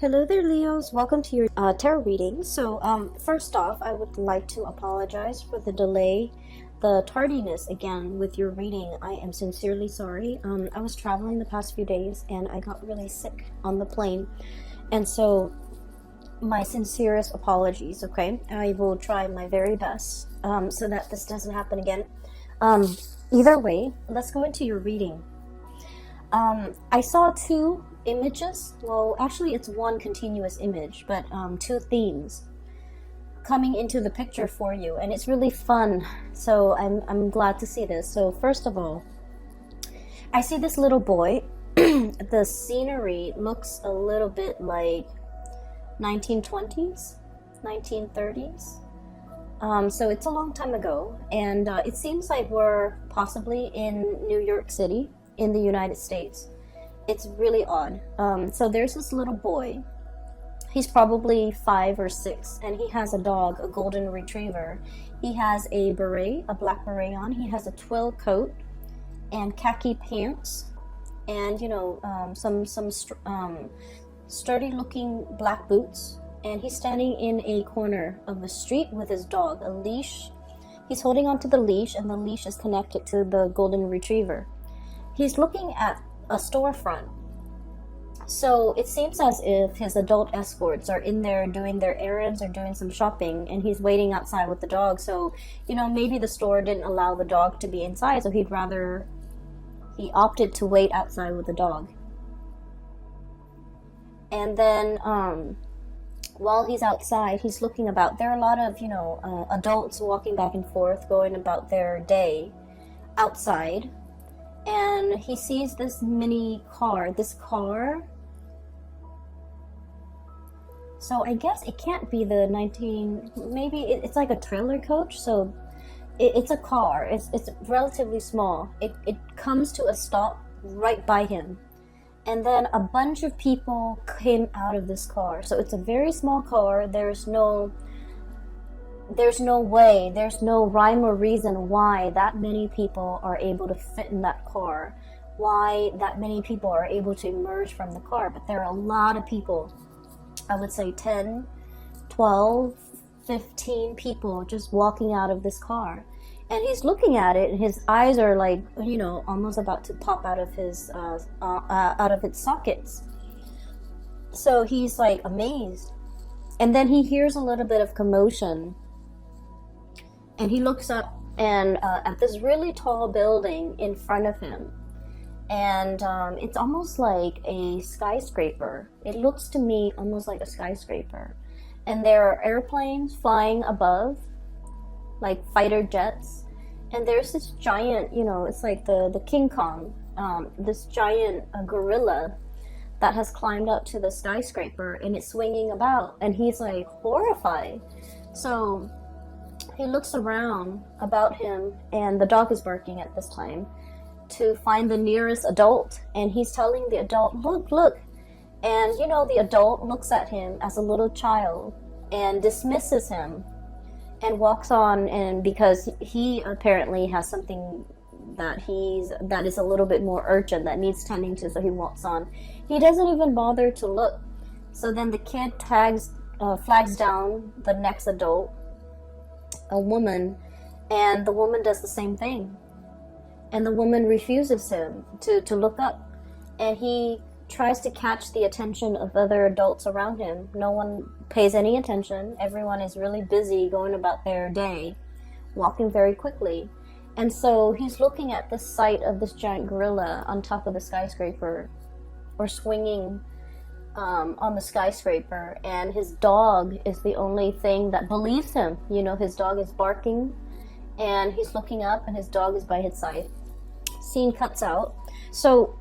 Hello there, Leos. Welcome to your tarot reading. So, first off, I would like to apologize for the delay, the tardiness again with your reading. I am sincerely sorry. I was traveling the past few days and I got really sick on the plane. And so, my sincerest apologies, okay? I will try my very best so that this doesn't happen again. Either way, let's go into your reading. I saw two images. Well, actually it's one continuous image, but two themes coming into the picture for you, and it's really fun. So I'm glad to see this. So first of all, I see this little boy. The scenery looks a little bit like 1920s, 1930s. So it's a long time ago, and it seems like we're possibly in New York City in the United States. It's really odd. So there's this little boy. He's probably 5 or 6, and he has a dog, a golden retriever. He has a beret, a black beret on. He has a twill coat and khaki pants, and some sturdy-looking black boots. And he's standing in a corner of the street with his dog, a leash. He's holding onto the leash, and the leash is connected to the golden retriever. He's looking at a storefront. So it seems as if his adult escorts are in there doing their errands or doing some shopping, and he's waiting outside with the dog. So, maybe the store didn't allow the dog to be inside, so he opted to wait outside with the dog. And then, while he's outside, he's looking about. There are a lot of, adults walking back and forth, going about their day outside. And he sees this mini car. So I guess it can't be the maybe it's like a trailer coach. So it's a car. It's relatively small. It comes to a stop right by him. And then a bunch of people came out of this car. So it's a very small car. There's no way, there's no rhyme or reason why that many people are able to fit in that car, why that many people are able to emerge from the car. But there are a lot of people, I would say 10, 12, 15 people just walking out of this car. And he's looking at it, and his eyes are like, almost about to pop out of his its sockets. So he's like amazed. And then he hears a little bit of commotion. And he looks up and at this really tall building in front of him. And it's almost like a skyscraper. It looks to me almost like a skyscraper. And there are airplanes flying above, like fighter jets. And there's this giant, it's like the King Kong, this giant gorilla that has climbed up to the skyscraper, and it's swinging about. And he's like horrified. So he looks around about him, and the dog is barking at this time, to find the nearest adult. And he's telling the adult, look. And the adult looks at him as a little child and dismisses him and walks on. And because he apparently has something that is a little bit more urgent that needs tending to, so he walks on. He doesn't even bother to look. So then the kid flags down the next adult, a woman, and the woman does the same thing. And the woman refuses him to look up. And he tries to catch the attention of other adults around him. No one pays any attention. Everyone is really busy going about their day, walking very quickly. And so he's looking at the sight of this giant gorilla on top of the skyscraper, or swinging on the skyscraper, and his dog is the only thing that believes him. His dog is barking, and he's looking up, and his dog is by his side. Scene cuts out. So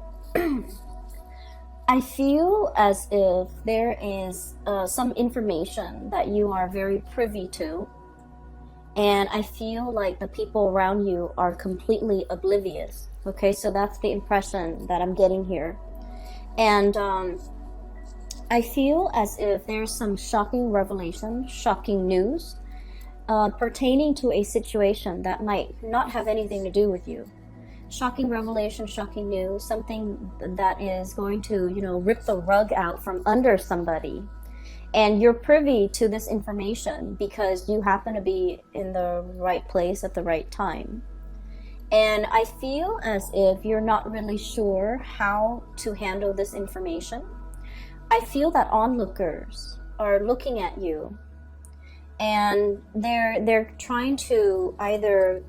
I feel as if there is some information that you are very privy to, and I feel like the people around you are completely oblivious. Okay, so that's the impression that I'm getting here. And I feel as if there's some shocking revelation, shocking news pertaining to a situation that might not have anything to do with you. shocking revelation, shocking news, something that is going to, rip the rug out from under somebody. And you're privy to this information because you happen to be in the right place at the right time. And I feel as if you're not really sure how to handle this information. I feel that onlookers are looking at you, and they're trying to either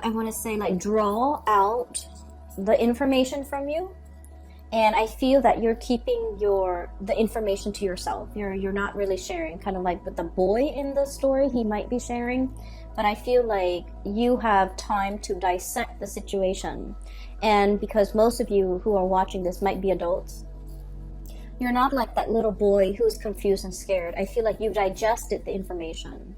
I want to say, like, draw out the information from you. And I feel that you're keeping the information to yourself. You're not really sharing, kind of like with the boy in the story, he might be sharing, but I feel like you have time to dissect the situation. And because most of you who are watching this might be adults, you're not like that little boy who's confused and scared. I feel like you've digested the information,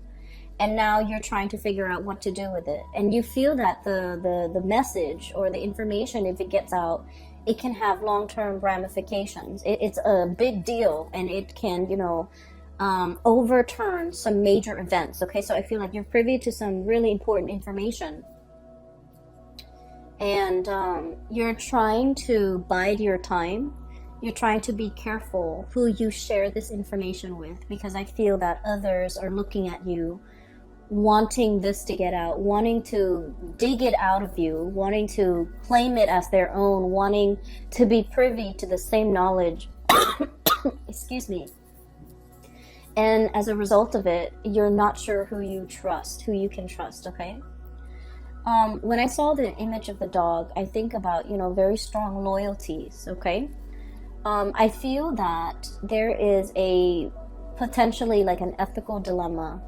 and now you're trying to figure out what to do with it. And you feel that the message or the information, if it gets out, it can have long-term ramifications. It's a big deal, and it can, overturn some major events. Okay, so I feel like you're privy to some really important information, and you're trying to bide your time. You're trying to be careful who you share this information with, because I feel that others are looking at you, wanting this to get out, wanting to dig it out of you, wanting to claim it as their own, wanting to be privy to the same knowledge. Excuse me. And as a result of it, you're not sure who you can trust, okay? When I saw the image of the dog, I think about, very strong loyalties, okay? I feel that there is a potentially like an ethical dilemma.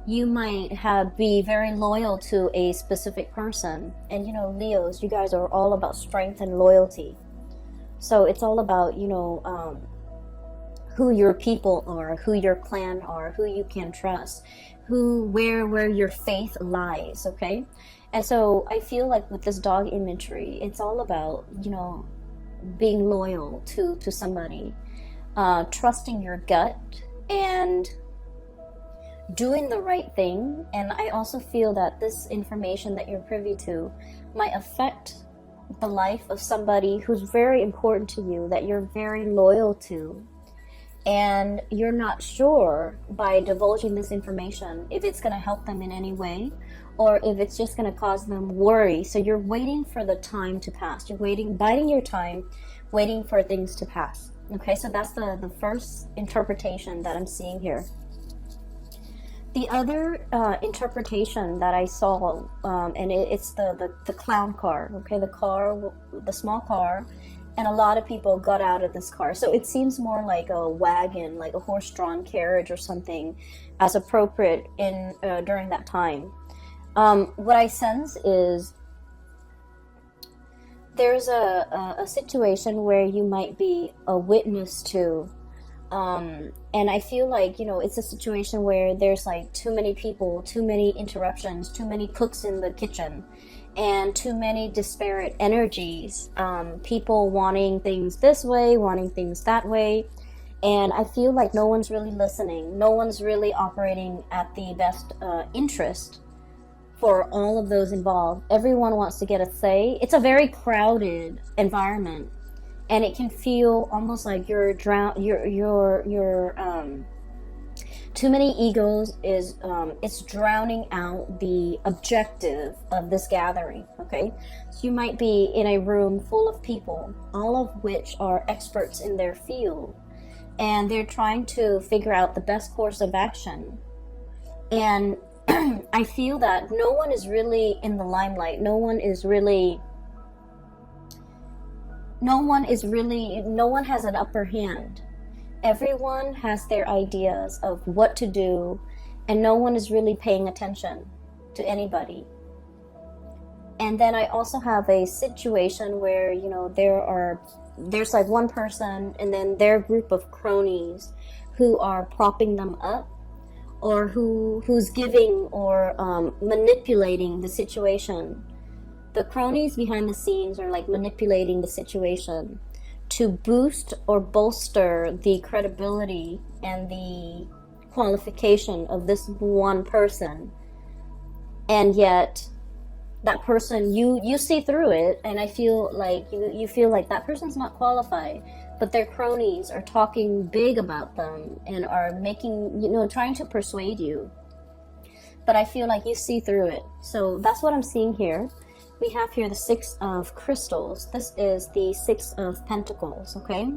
You might be very loyal to a specific person. And, Leos, you guys are all about strength and loyalty. So it's all about, who your people are, who your clan are, who you can trust, where your faith lies, okay? And so I feel like with this dog imagery, it's all about, being loyal to somebody, trusting your gut, and doing the right thing. And I also feel that this information that you're privy to might affect the life of somebody who's very important to you, that you're very loyal to, and you're not sure by divulging this information if it's going to help them in any way, or if it's just going to cause them worry. So you're waiting for the time to pass. You're biding your time, waiting for things to pass. Okay, so that's the first interpretation that I'm seeing here. The other interpretation that I saw, and it's the clown car, okay, the small car, and a lot of people got out of this car. So it seems more like a wagon, like a horse-drawn carriage or something, as appropriate during that time. What I sense is there's a situation where you might be a witness to, and I feel like, it's a situation where there's like too many people, too many interruptions, too many cooks in the kitchen, and too many disparate energies, people wanting things this way, wanting things that way. And I feel like no one's really listening. No one's really operating at the best interest for all of those involved. Everyone wants to get a say. It's a very crowded environment, and it can feel almost like too many egos is it's drowning out the objective of this gathering. Okay, so you might be in a room full of people, all of which are experts in their field, and they're trying to figure out the best course of action. And I feel that no one is really in the limelight. No one has an upper hand. Everyone has their ideas of what to do, and no one is really paying attention to anybody. And then I also have a situation where, there's like one person and then their group of cronies who are propping them up, or who's giving or manipulating the situation. The cronies behind the scenes are like manipulating the situation to boost or bolster the credibility and the qualification of this one person. And yet that person, you see through it, and I feel like you feel like that person's not qualified, but their cronies are talking big about them and are making, trying to persuade you. But I feel like you see through it. So that's what I'm seeing here. We have here the Six of Crystals. This is the Six of Pentacles, okay?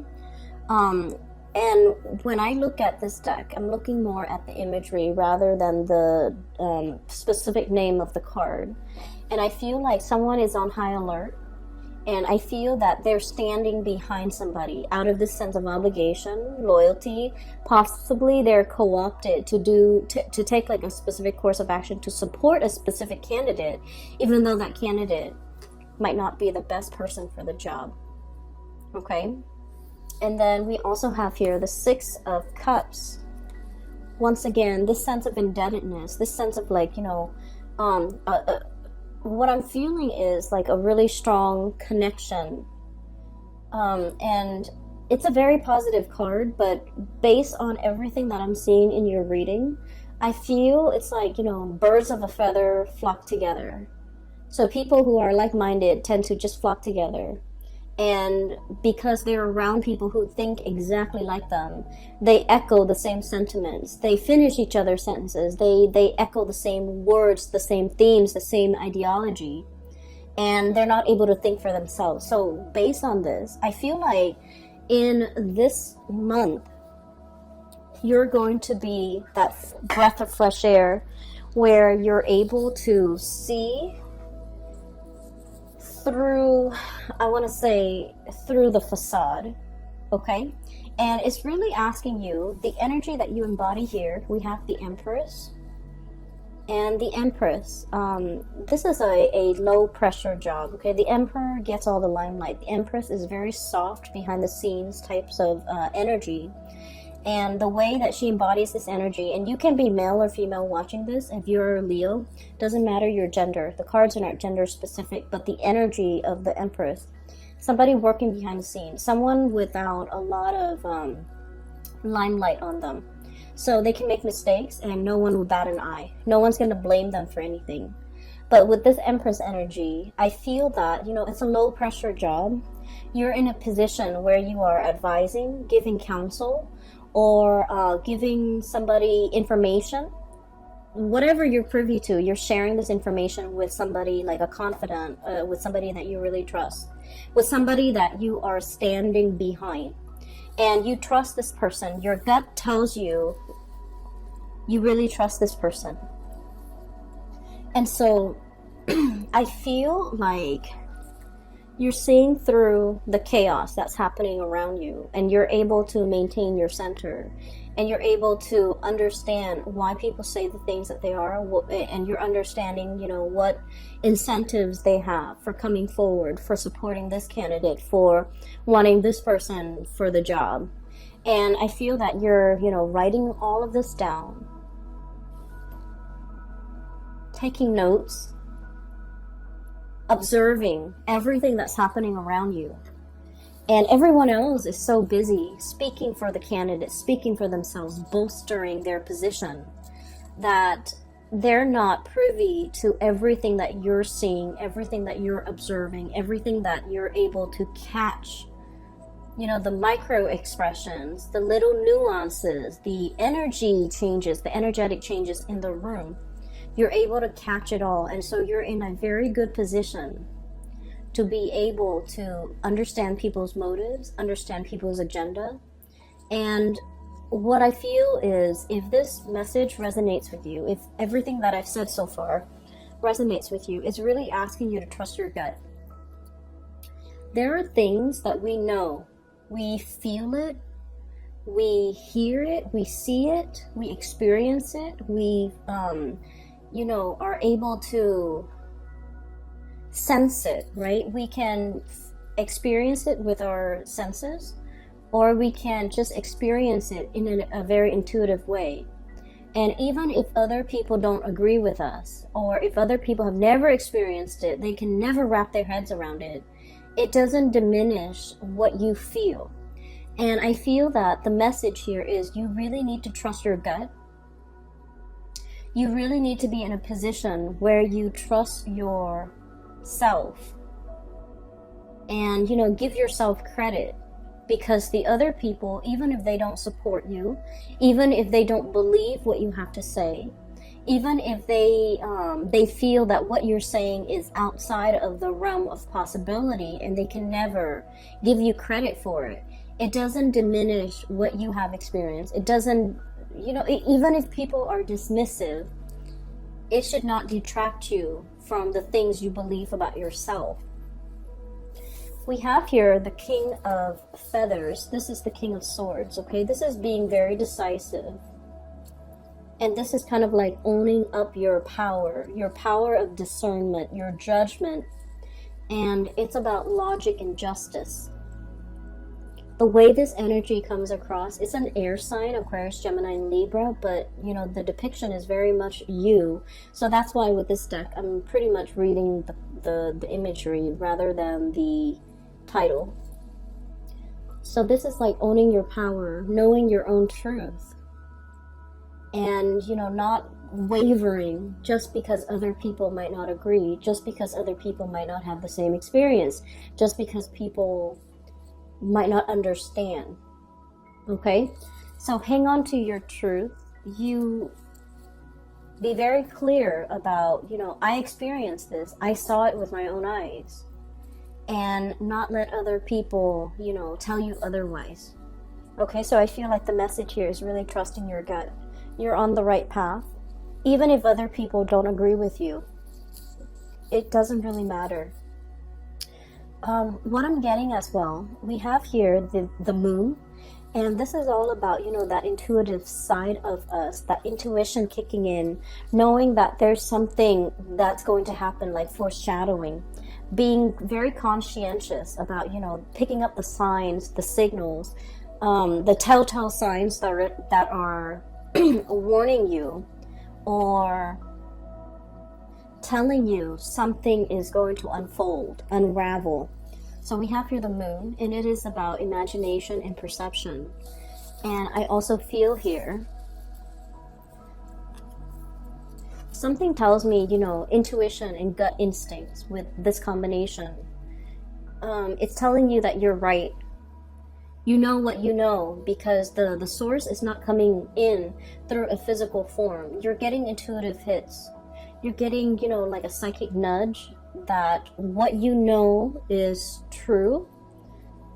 And when I look at this deck, I'm looking more at the imagery rather than the specific name of the card. And I feel like someone is on high alert, and I feel that they're standing behind somebody out of this sense of obligation, loyalty. Possibly they're co-opted to take like a specific course of action to support a specific candidate, even though that candidate might not be the best person for the job. Okay? And then we also have here the Six of Cups. Once again, this sense of indebtedness, this sense of like, what I'm feeling is like a really strong connection. And it's a very positive card, but based on everything that I'm seeing in your reading, I feel it's like, birds of a feather flock together. So people who are like-minded tend to just flock together. And because they're around people who think exactly like them, they echo the same sentiments. They finish each other's sentences. They echo the same words, the same themes, the same ideology. And they're not able to think for themselves. So based on this, I feel like in this month, you're going to be that breath of fresh air where you're able to see through, I want to say, through the facade, okay? And it's really asking you, the energy that you embody here, we have the Empress, and the Empress, this is a low pressure job, okay? The Emperor gets all the limelight. The Empress is very soft, behind the scenes types of energy. And the way that she embodies this energy, and you can be male or female watching this, if you're a Leo, doesn't matter your gender. The cards are not gender specific, but the energy of the Empress. Somebody working behind the scenes. Someone without a lot of limelight on them. So they can make mistakes and no one will bat an eye. No one's going to blame them for anything. But with this Empress energy, I feel that, it's a low pressure job. You're in a position where you are advising, giving counsel, or giving somebody information, whatever you're privy to, you're sharing this information with somebody like a confidant, with somebody that you really trust, with somebody that you are standing behind. And you trust this person. Your gut tells you you really trust this person. And so I feel like you're seeing through the chaos that's happening around you, and you're able to maintain your center, and you're able to understand why people say the things that they are, and you're understanding, what incentives they have for coming forward, for supporting this candidate, for wanting this person for the job. And I feel that you're, writing all of this down, taking notes, observing everything that's happening around you. And everyone else is so busy speaking for the candidate, speaking for themselves, bolstering their position, that they're not privy to everything that you're seeing, everything that you're observing, everything that you're able to catch. The micro expressions, the little nuances, the energy changes, the energetic changes in the room. You're able to catch it all. And so you're in a very good position to be able to understand people's motives, understand people's agenda. And what I feel is, if this message resonates with you, if everything that I've said so far resonates with you, it's really asking you to trust your gut. There are things that we know. We feel it, we hear it, we see it, we experience it, we are able to sense it, right? We can experience it with our senses, or we can just experience it in a very intuitive way. And even if other people don't agree with us, or if other people have never experienced it, they can never wrap their heads around it, it doesn't diminish what you feel. And I feel that the message here is, you really need to trust your gut. You really need to be in a position where you trust yourself and, you know, give yourself credit, because the other people, even if they don't support you, even if they don't believe what you have to say, even if they feel that what you're saying is outside of the realm of possibility and they can never give you credit for it, it doesn't diminish what you have experienced. It doesn't, you know, even if people are dismissive, it should not detract you from the things you believe about yourself. We have here the King of Feathers. This is the King of Swords, okay? This is being very decisive. And this is kind of like owning up your power of discernment, your judgment. And it's about logic and justice. The way this energy comes across, it's an air sign, Aquarius, Gemini, and Libra, but, you know, the depiction is very much you. So that's why with this deck, I'm pretty much reading the imagery rather than the title. So this is like owning your power, knowing your own truth, and, you know, not wavering just because other people might not agree, just because other people might not have the same experience, just because people might not understand. Okay, so hang on to your truth. You be very clear about, you know, I experienced this, I saw it with my own eyes, and not let other people, you know, tell you otherwise. Okay, so I feel like the message here is really trusting your gut. You're on the right path. Even if other people don't agree with you, it doesn't really matter. What I'm getting as well, we have here the moon, and this is all about, you know, that intuitive side of us, that intuition kicking in, knowing that there's something that's going to happen, like foreshadowing, being very conscientious about, you know, picking up the signs, the signals, the telltale signs that are warning you or telling you something is going to unfold, unravel. So we have here the moon, and it is about imagination and perception. And I also feel here, something tells me, you know, intuition and gut instincts with this combination. It's telling you that you're right. You know what you know, because the source is not coming in through a physical form. You're getting intuitive hits. You're getting, you know, like a psychic nudge that what you know is true,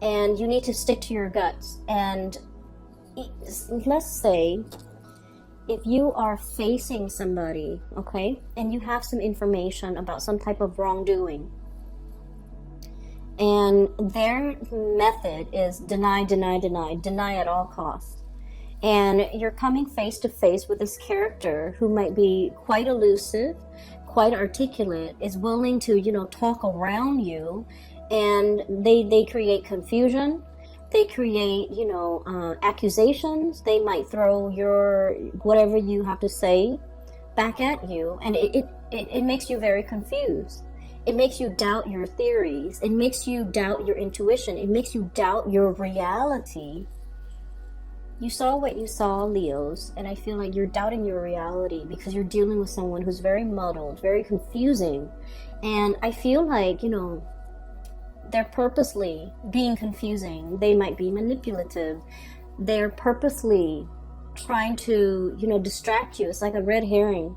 and you need to stick to your guts. And let's say if you are facing somebody, okay, and you have some information about some type of wrongdoing, and their method is deny, deny, deny, deny at all costs, and you're coming face to face with this character who might be quite elusive, quite articulate, is willing to, you know, talk around you, and they create confusion, they create, you know, accusations, they might throw your whatever you have to say back at you, and it makes you very confused. It makes you doubt your theories, it makes you doubt your intuition, it makes you doubt your reality. You saw what you saw, Leos, and I feel like you're doubting your reality because you're dealing with someone who's very muddled, very confusing. And I feel like, you know, they're purposely being confusing. They might be manipulative. They're purposely trying to, you know, distract you. It's like a red herring.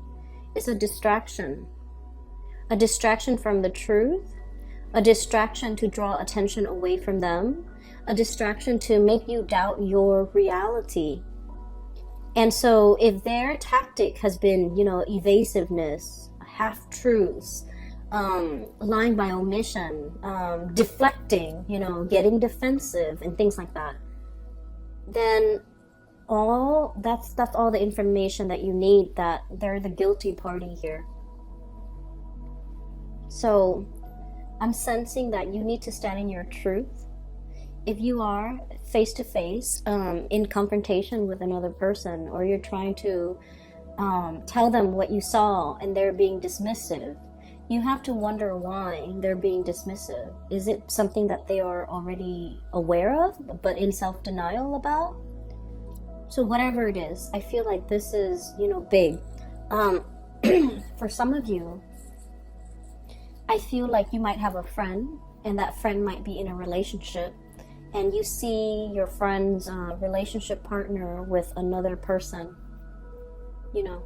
It's a distraction. A distraction from the truth. A distraction to draw attention away from them. A distraction to make you doubt your reality. And so if their tactic has been, you know, evasiveness, half-truths, lying by omission, deflecting, you know, getting defensive and things like that, then that's all the information that you need, that they're the guilty party here. So I'm sensing that you need to stand in your truth. If you are face to face in confrontation with another person, or you're trying to tell them what you saw and they're being dismissive, you have to wonder why they're being dismissive. Is it something that they are already aware of but in self-denial about? So whatever it is, I feel like this is, you know, big. Um, for some of you, I feel like you might have a friend, and that friend might be in a relationship, and you see your friend's relationship partner with another person, you know,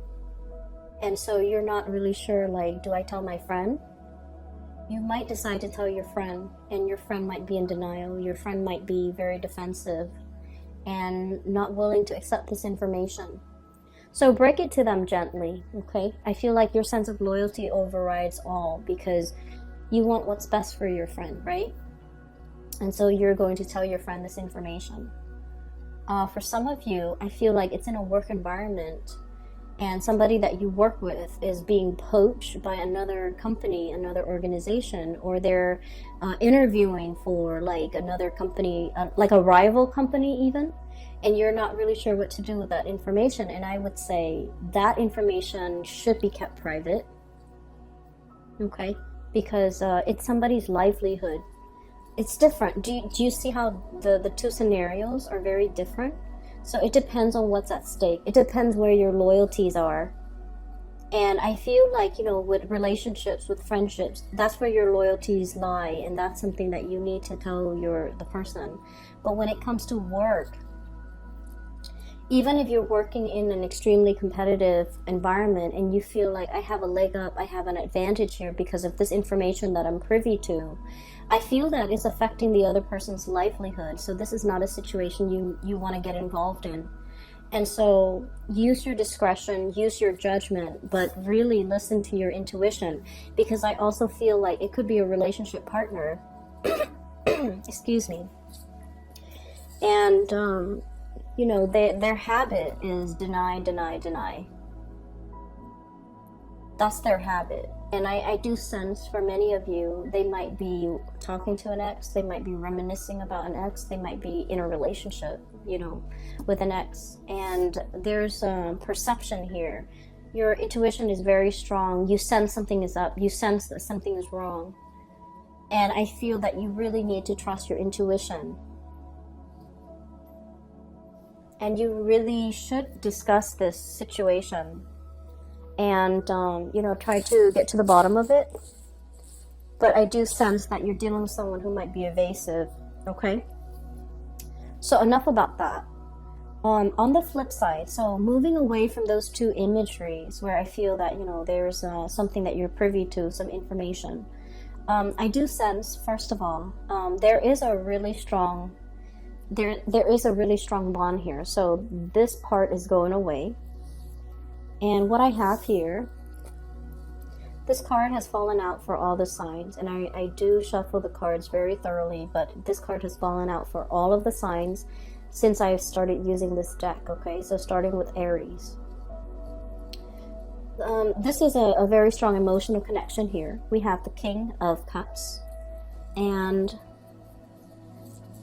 and so you're not really sure, like, do I tell my friend? You might decide to tell your friend, and your friend might be in denial. Your friend might be very defensive and not willing to accept this information. So break it to them gently, okay? I feel like your sense of loyalty overrides all, because you want what's best for your friend, right? And so you're going to tell your friend this information. For some of you, I feel like it's in a work environment, and somebody that you work with is being poached by another company, another organization, or they're interviewing for like another company, like a rival company even, and you're not really sure what to do with that information. And I would say that information should be kept private, okay? Because it's somebody's livelihood. It's different. Do you see how the two scenarios are very different? So it depends on what's at stake. It depends where your loyalties are. And I feel like, you know, with relationships, with friendships, that's where your loyalties lie, and that's something that you need to tell the person. But when it comes to work, even if you're working in an extremely competitive environment and you feel like I have a leg up, I have an advantage here because of this information that I'm privy to, I feel that it's affecting the other person's livelihood. So this is not a situation you want to get involved in. And so use your discretion, use your judgment, but really listen to your intuition, because I also feel like it could be a relationship partner. Excuse me. And, you know, their habit is deny, deny, deny. That's their habit. And I do sense for many of you, they might be talking to an ex, they might be reminiscing about an ex, they might be in a relationship, you know, with an ex. And there's perception here. Your intuition is very strong. You sense something is up. You sense that something is wrong. And I feel that you really need to trust your intuition. And you really should discuss this situation and, you know, try to get to the bottom of it. But I do sense that you're dealing with someone who might be evasive, okay? So enough about that. On the flip side, so moving away from those two imageries where I feel that, you know, there's something that you're privy to, some information. I do sense, first of all, there is a really strong bond here. So this part is going away. And what I have here, this card has fallen out for all the signs, and I do shuffle the cards very thoroughly, but this card has fallen out for all of the signs since I've started using this deck, okay? So starting with Aries. This is a very strong emotional connection here. We have the King of Cups and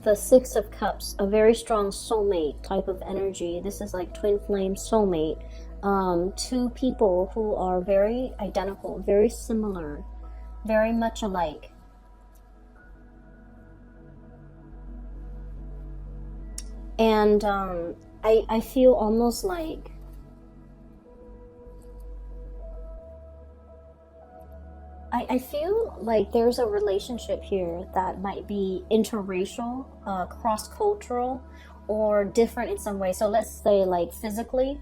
the Six of Cups, a very strong soulmate type of energy. This is like twin flame soulmate. Two people who are very identical, very similar, very much alike. And I feel almost like I feel like there's a relationship here that might be interracial, cross-cultural, or different in some way. So let's say like physically,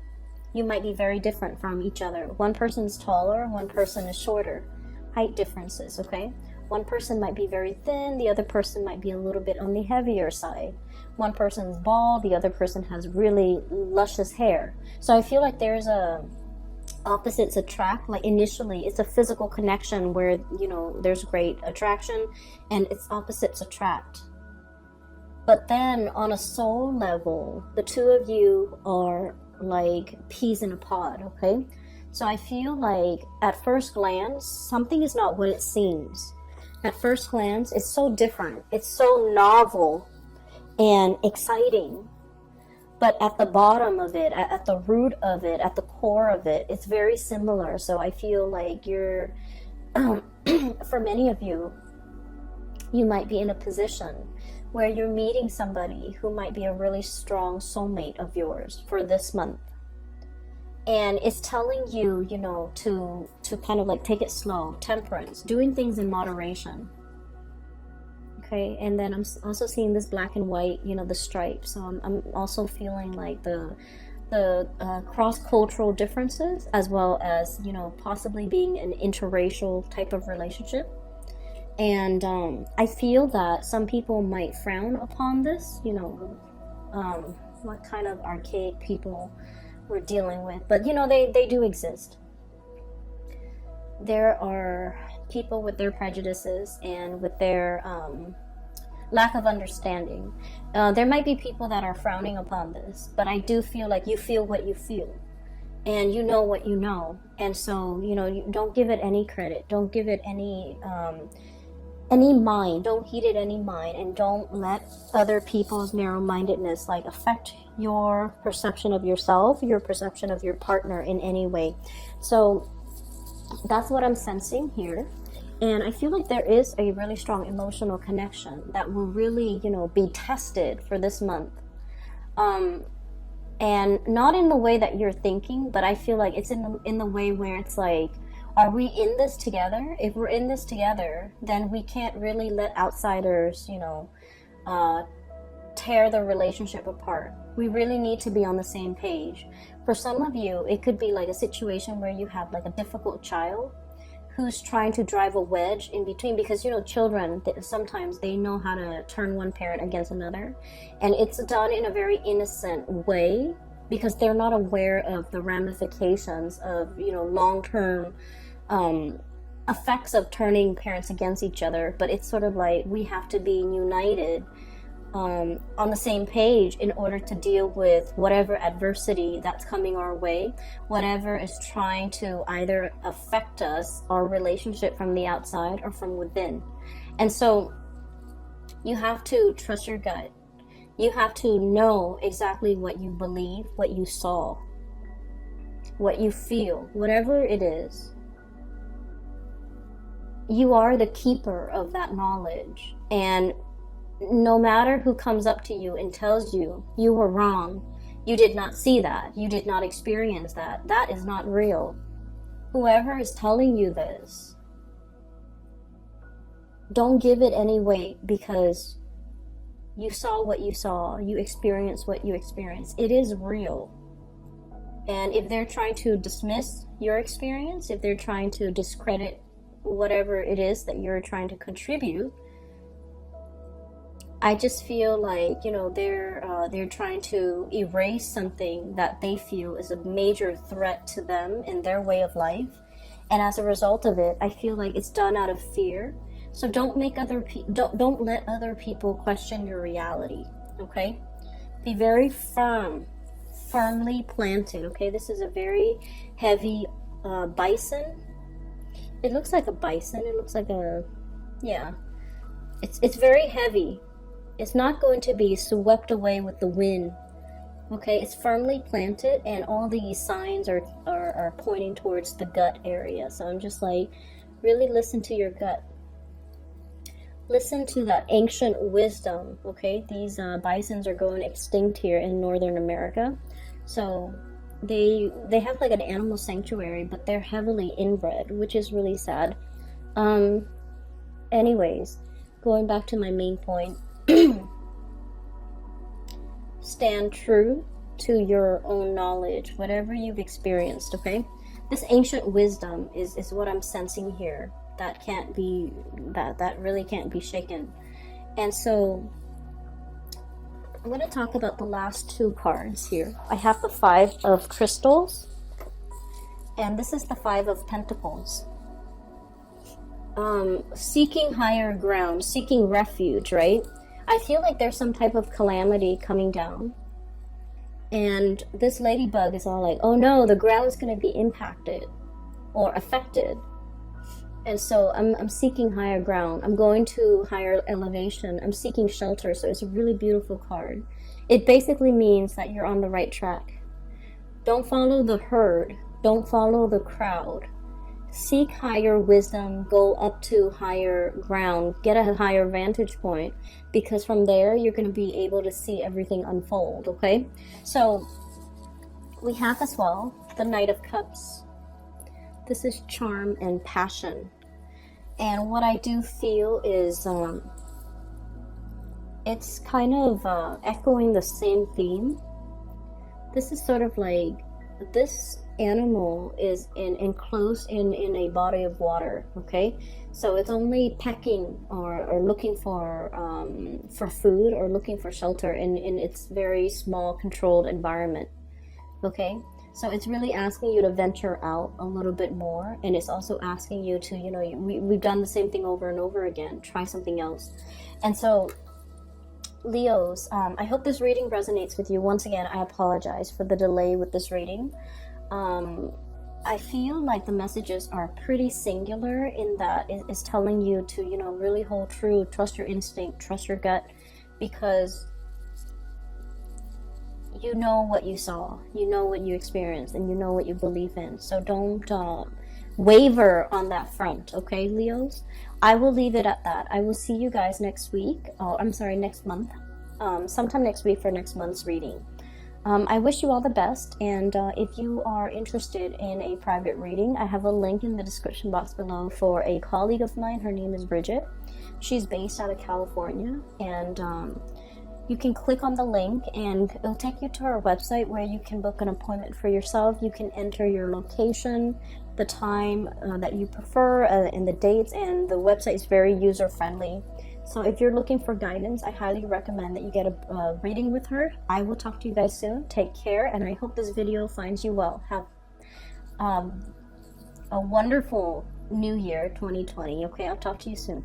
you might be very different from each other. One person's taller, one person is shorter. Height differences, okay? One person might be very thin, the other person might be a little bit on the heavier side. One person's bald, the other person has really luscious hair. So I feel like there's a opposites attract. Like initially it's a physical connection where, you know, there's great attraction and it's opposites attract. But then on a soul level, the two of you are like peas in a pod, okay? So I feel like at first glance, something is not what it seems. At first glance, it's so different. It's so novel and exciting. But at the bottom of it, at the root of it, at the core of it, it's very similar. So I feel like you're, for many of you, you might be in a position where you're meeting somebody who might be a really strong soulmate of yours for this month. And it's telling you, you know, to kind of like take it slow, temperance, doing things in moderation. Okay, and then I'm also seeing this black and white, you know, the stripes. So I'm also feeling like the cross-cultural differences, as well as, you know, possibly being an interracial type of relationship. And I feel that some people might frown upon this, you know, what kind of archaic people we're dealing with. But, you know, they do exist. There are people with their prejudices and with their lack of understanding. There might be people that are frowning upon this, but I do feel like you feel what you feel, and you know what you know. And so, you know, you don't give it any credit, don't give it any mind, don't heed it any mind, and don't let other people's narrow-mindedness like affect your perception of yourself, your perception of your partner in any way. So that's what I'm sensing here. And I feel like there is a really strong emotional connection that will really, you know, be tested for this month. And not in the way that you're thinking, but I feel like it's in the way where it's like, are we in this together? If we're in this together, then we can't really let outsiders, you know, tear the relationship apart. We really need to be on the same page. For some of you, it could be like a situation where you have like a difficult child who's trying to drive a wedge in between, because, you know, children, sometimes they know how to turn one parent against another, and it's done in a very innocent way because they're not aware of the ramifications of, you know, long-term effects of turning parents against each other. But it's sort of like we have to be united on the same page in order to deal with whatever adversity that's coming our way, whatever is trying to either affect us, our relationship from the outside or from within. And so you have to trust your gut. You have to know exactly what you believe, what you saw, what you feel, whatever it is. You are the keeper of that knowledge. And no matter who comes up to you and tells you you were wrong, you did not see that, you did not experience that, that is not real. Whoever is telling you this, don't give it any weight, because you saw what you saw, you experienced what you experienced. It is real. And if they're trying to dismiss your experience, if they're trying to discredit whatever it is that you're trying to contribute, I just feel like, you know, they're trying to erase something that they feel is a major threat to them in their way of life. And as a result of it, I feel like it's done out of fear. So don't let other people question your reality, okay? Be very firmly planted, okay? This is a very heavy bison. It looks like a bison. It looks like a, yeah. It's very heavy. It's not going to be swept away with the wind. Okay, it's firmly planted, and all these signs are pointing towards the gut area. So I'm just like, really listen to your gut. Listen to that ancient wisdom, okay? These bisons are going extinct here in Northern America. So they have like an animal sanctuary, but they're heavily inbred, which is really sad. Anyways, going back to my main point. Stand true to your own knowledge, whatever you've experienced, okay? This ancient wisdom is what I'm sensing here. That can't be, that really can't be shaken. And so I'm going to talk about the last two cards here. I have the Five of Crystals, and this is the Five of Pentacles. Seeking higher ground, seeking refuge, right? I feel like there's some type of calamity coming down, and this ladybug is all like, oh no, the ground's going to be impacted or affected. And so I'm seeking higher ground. I'm going to higher elevation. I'm seeking shelter. So it's a really beautiful card. It basically means that you're on the right track. Don't follow the herd. Don't follow the crowd. Seek higher wisdom. Go up to higher ground. Get a higher vantage point, because from there you're going to be able to see everything unfold, okay? So we have as well the Knight of Cups. This is charm and passion. And what I do feel is it's kind of echoing the same theme. This is sort of like, this animal is enclosed in a body of water, okay? So it's only pecking or looking for food or looking for shelter in its very small controlled environment, okay? So it's really asking you to venture out a little bit more, and it's also asking you to, you know, we've done the same thing over and over again, try something else. And so Leos, I hope this reading resonates with you. Once again, I apologize for the delay with this reading. I feel like the messages are pretty singular in that it's telling you to, you know, really hold true, trust your instinct, trust your gut, because you know what you saw, you know what you experienced, and you know what you believe in. So don't waver on that front, okay, Leos? I will leave it at that. I will see you guys next week. Oh, I'm sorry, next month. Sometime next week for next month's reading. I wish you all the best, and if you are interested in a private reading, I have a link in the description box below for a colleague of mine. Her name is Bridget. She's based out of California, and you can click on the link and it'll take you to our website where you can book an appointment for yourself. You can enter your location, the time that you prefer, and the dates, and the website is very user-friendly. So if you're looking for guidance, I highly recommend that you get a reading with her. I will talk to you guys soon. Take care, and I hope this video finds you well. Have a wonderful new year, 2020. Okay, I'll talk to you soon.